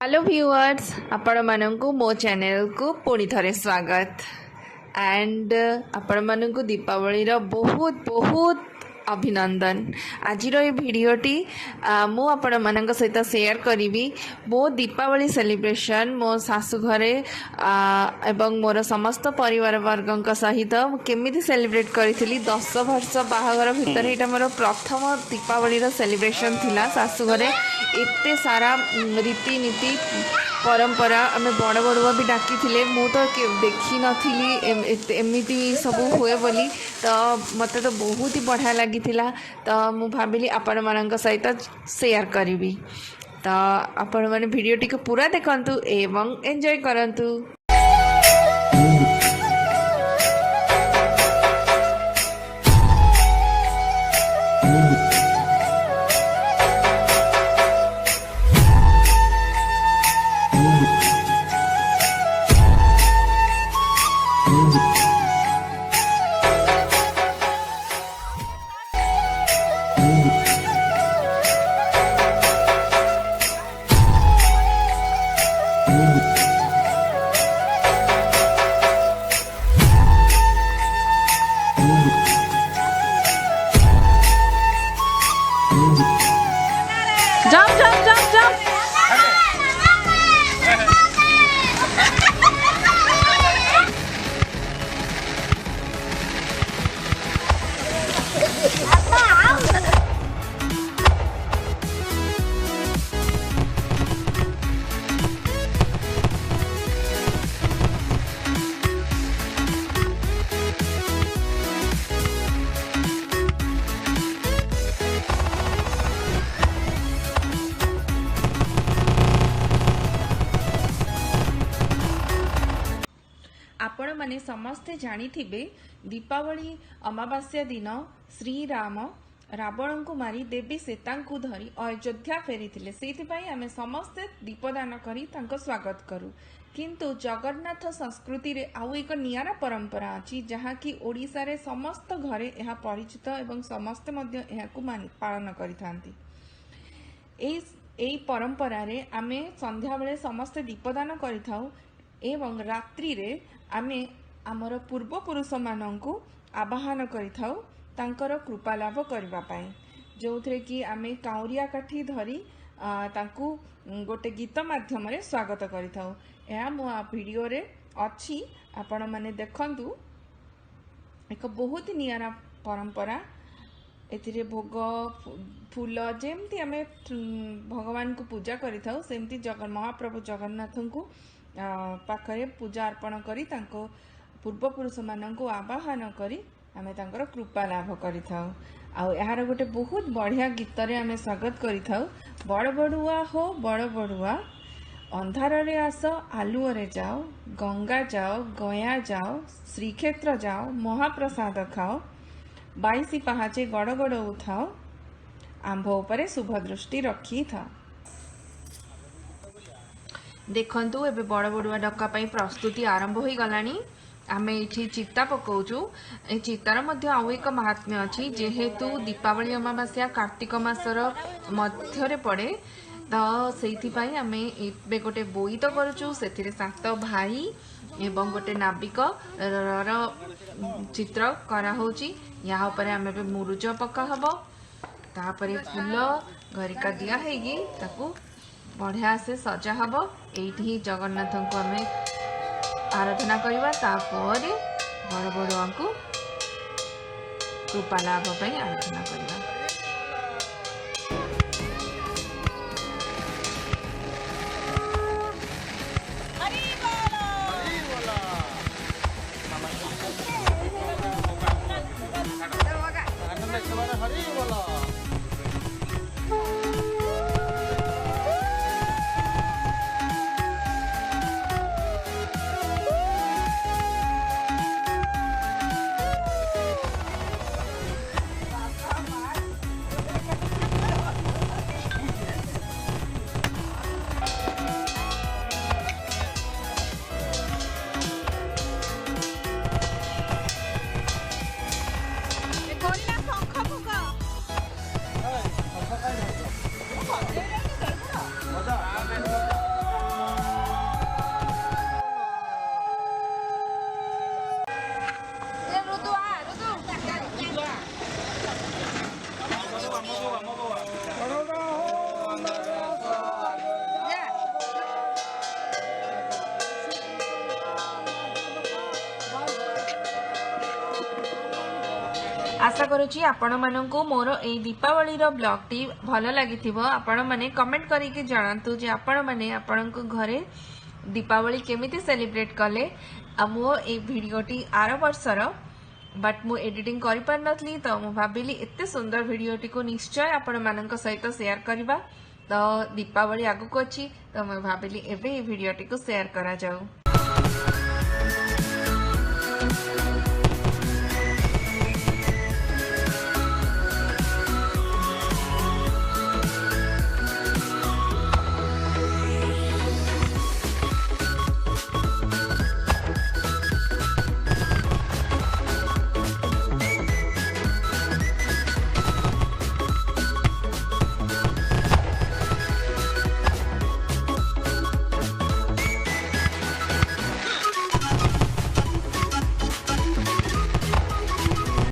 Hello viewers आपण मानंकु मो channel को पुणी थरे स्वागत एंड आपण मानंकु दीपावली रो बहुत बहुत अभिनंदन। आज ये भिडटी मु आपण मानक सहित शेयर करी मो दीपावली सेलिब्रेशन मो शाशु घरे एवं मोर समस्त परिवार वर्ग सहित केमिति सेलिब्रेट करी 10 वर्ष बाहागर भितर यहाँ मोर प्रथम दीपावली सेलिब्रेशन थिला। शाशु घरे एते सारा रीतिनीति परंपरा आम बड़ बड़ुआ भी डाकी थे मु तो देखी नी एमती सब हुए बोली तो मत तो बहुत ही बढ़िया लगी तो मु भाविली आपण मान सहित शेयर करी तो आपण मैंने भिडटी को पूरा देखंतु एवं एंजॉय करंतु। Jump, jump, jump, jump. आपण माने समस्ते जानिथिबे दीपावली अमावास्या दिन श्री राम रावण को मारी देवी सीता को धरी अयोध्या फेरी से आमे समस्ते दीपदान करी तांको स्वागत करू। किंतु जगन्नाथ संस्कृति रे आउ एक नियारा परंपरा अछि जहा कि ओडिसा रे समस्त घरे यह परिचित एवं समस्ते मध्य यहाकू पालन करिथांती। एई परंपरा रे आमे संध्या बेले समस्ते दीपदान करिथाउ एवं रात्रि रे आमे आमर पूर्वपुरुष मानंकु आवाहन करिथाउ तांकर कृपा लाभ करबा पाई, जो थे कि आमे काउरिया काठी धरी तांकु गोटे गीत माध्यम रे स्वागत करिथाउ। या मो वीडियो रे अछि आपण माने देखंतु एक बहुत नियारा परंपरा। एथिरे भोग फूल जेमती आमे भगवान को पूजा करिथाउ सेमती महाप्रभु जगन्नाथ को पाखरे पूजा अर्पण करी तांको पूर्वपुरुष मानंको आवाहन करी आमे तांकर कृपा लाभ करिथाउ। आउ यार गोटे बहुत बढ़िया गीत रे आमे स्वागत करिथाउ। बड़ बड़ुआ हो बड़ बड़ुआ अंधार रे आस आलुओ रे जाओ, गंगा जाओ गया जाओ, श्रीक्षेत्र जाओ महाप्रसाद खाओ, 22 पहाचे गड़ गड़ उठाओ, आंभ उपरे शुभ दृष्टि रखी था। देखंतु एबे बड़ बड़ुआ डका पई प्रस्तुति आरंभ होई गलानी। आमे एठी चित्ता पकाउछु। ए चित्तार मध्य आउ एक महात्म्य अछि जेहेतु दीपावली अमावास्या कार्तिक मासर मध्य रे पड़े तो सेठी पई आमे एबे गोटे बोईत करूछु। सेथिरे 7 भाई एवं गोटे नाविक र चित्र करा होची। या ऊपर आमे बे मुरुज पका हबो, तापरे फूल घरिका दिया हेगी ताकू बढ़िया से सजा हब। एठी जगन्नाथ को आमे आराधना करवा तापर बड़ बड़ुआ को कृपा लाभ पई आराधना करवा। आशा करुच्ची आपण मानू मोर ए दीपावली ब्लॉग टी भल लगी आपण मैंने कमेंट करके जानतु जे आपण मैंने आपण घरे दीपावली केमिति सेलिब्रेट कले मो ए भिडियोटी आर वर्षर बट मु एडिटिंग करि पार नथली तो मु भाबिली एते सुंदर भिडियोटी को निश्चय आपण मानक सहित शेयर करबा तो दीपावली आगु को अछि तो मैं भाबिली एबे ए भिडियोटी को शेयर करा जाऊ।